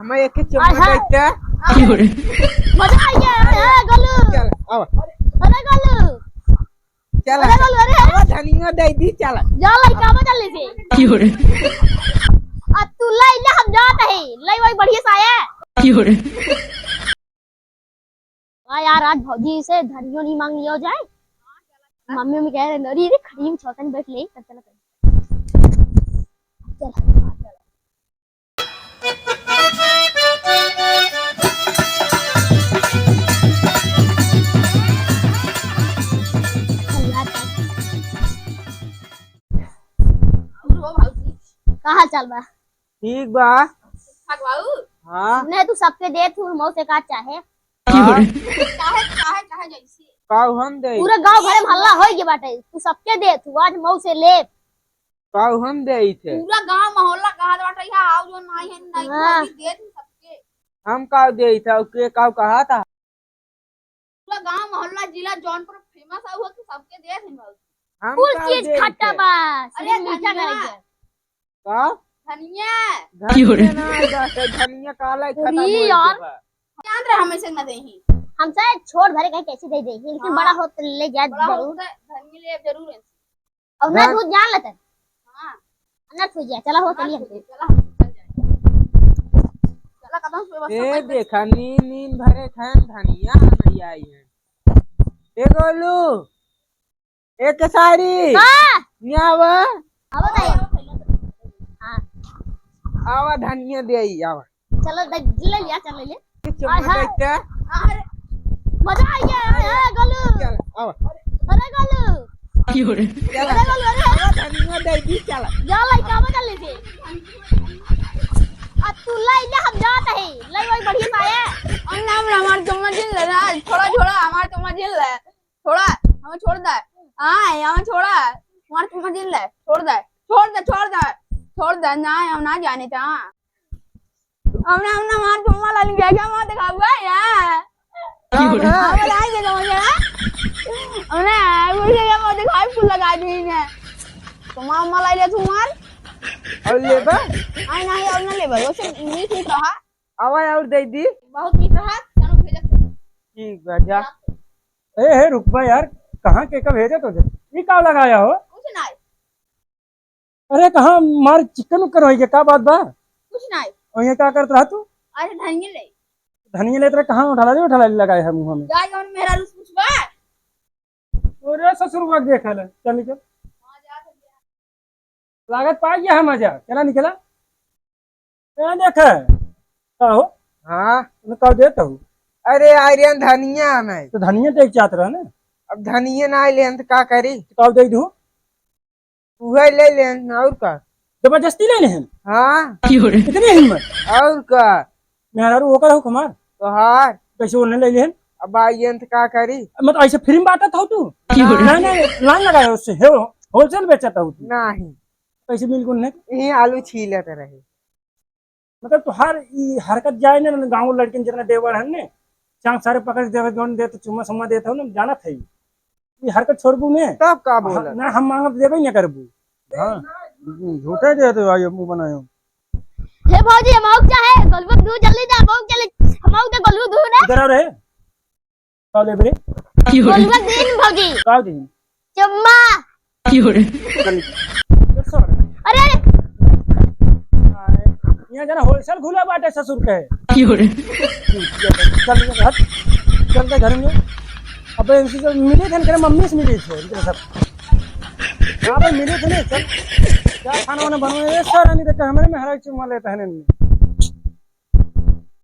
हमें एक चम्मच देते मजा आ गया है गोलू। चल आओ अरे गोलू चल अरे गोलू अरे अब धनिया दे दी चल जा लइका में चल से आ तू लई ले हम जात है लई वही बढ़िया सा है आ यार आज भौजी से धनियो नहीं मांग लियो जाए। मम्मी में कह रहे अरे खड़ी में छोटन बैठ ले चल चल कहाँ चल बा ठीक बा हाँ नहीं तू सबके दे तू मौ से का चाहे काहे जैसे काऊ हम दे पूरा गांव भरे में हल्ला होई के बाटे तू सबके दे तू आज मौ से ले काऊ हम दे थे पूरा गांव मोहल्ला कहा बाटे या आओ जो नहीं है नहीं दे दी सबके हम काऊ दे था के काऊ कहा था पूरा गांव मोहल्ला जिला जौनपुर फेमस है वो कि सबके दे दी हम कुल काऊ चीज दे खट्टा थे। बस अरे मीठा करेंगे का धनिया धनिया काला खत्म अरे हो यार। गया जान रहे हमें से न देही हम चाहे छोड़ धरे कहीं कैसे दे देंगे लेकिन बड़ा हो तो ले जा बड़ा जरूर होता है धनिया ले जरूर है अब ना तू जान लेते हां ना तू जा चला हो चलिए चला हम चल जाए चला कदम से बस ए देखा नींद नींद भरे खान धनिया नहीं आई है ए गोलू एक साड़ी हां न्यावा अब बताइए हां आवा धनिया दे आई आवा चलो ले लिया चल ले चम्मच देते अरे मजा आ गया है गोलू। चल आवा अरे गोलू चल अरे गोलू अरे आवा धनिया दे दी चल जा लइका में चल से आ तू लई ले हम जात है लई वही बढ़िया सा है और नाम हमार चम्मच जिल ले थोड़ा छोड़ा हमार चम्मच जिल ले थोड़ा हमें छोड़ दे हां हमें छोड़ा हमार चम्मच जिल ले छोड़ दे छोड़ दे छोड़ दे छोड़ दे ना हम ना जाने था हमने हमार चम्मच लाली बेगा मत दिखावा यार हमने आई के समझ हमने मुझे क्या मत दिखाई फूल लगा दी ने तुम्हारा अम्मा लाई ले तुम्हार और लेबा आई नहीं और ना ले भाई वो से मीठ मीठ रहा आवा और दे दी बहुत मीठ रहा चलो भेजा ठीक बा जा ए रुक बा यार कहाँ के कब भेजे तुझे ये का लगाया हो कुछ नहीं अरे कहाँ मार चिकन उकर होई के का बात बा कुछ नहीं और ये का करत रहा तू अरे धनिया ले धनिया लेत रहा कहाँ उठा ला लगाए है मुंह में जाए और मेरा रूस पूछवा अरे ससुर वक्त देखा ले चल निकल हां जा लागत पा गया है मजा चला निकला क्या देखा का हो हाँ मैं का देता हूँ अरे आर्यन धनिया हमें तो धनिया तो एक चाहत रहा ना अब धनिया ना ले तो का करी तो का दे दूँ वही ले ले और का जबरदस्ती लेने हैं हाँ इतनी हिम्मत और का मेरा रू होकर हो कमार तो हार कैसे उन्हें ले लेन अब आर्यन तो का करी मैं तो ऐसे फ्री में बांटा था तू नहीं लाइन लगाया उससे होलसेल बेचा था तू नहीं कैसे बिल्कुल नहीं यही आलू छीलते रहे मतलब तुहार ई हरकत जाए ना गाँव लड़किन जितना देवर है ने चांग सारे पकड़ देवे जोन दे तो चुम्मा सुम्मा देता हूँ ना जाना था ये हरकत छोड़बू ने तब का बोला ना हम मांगब देवे ना करबू हाँ झूठे दे तो आयो मुंह बनायो हे भौजी हम आउक चाहे गोलू दूध जल्दी जा मौक चले हम आउक दे गोलू दूध ना इधर आ रे का ले बरे गोलू दिन भौजी का दी चम्मा चल अरे यहाँ जना होलसेल खुला बाटे ससुर के चल हट चल के घर में अब इनसे जो मिले थे ना मम्मी से मिले थे इनके सब यहाँ पर मिले थे ना चल क्या खाना वाना बनवाए सर नहीं देखा हमारे में हरा चुम्मा लेता है ना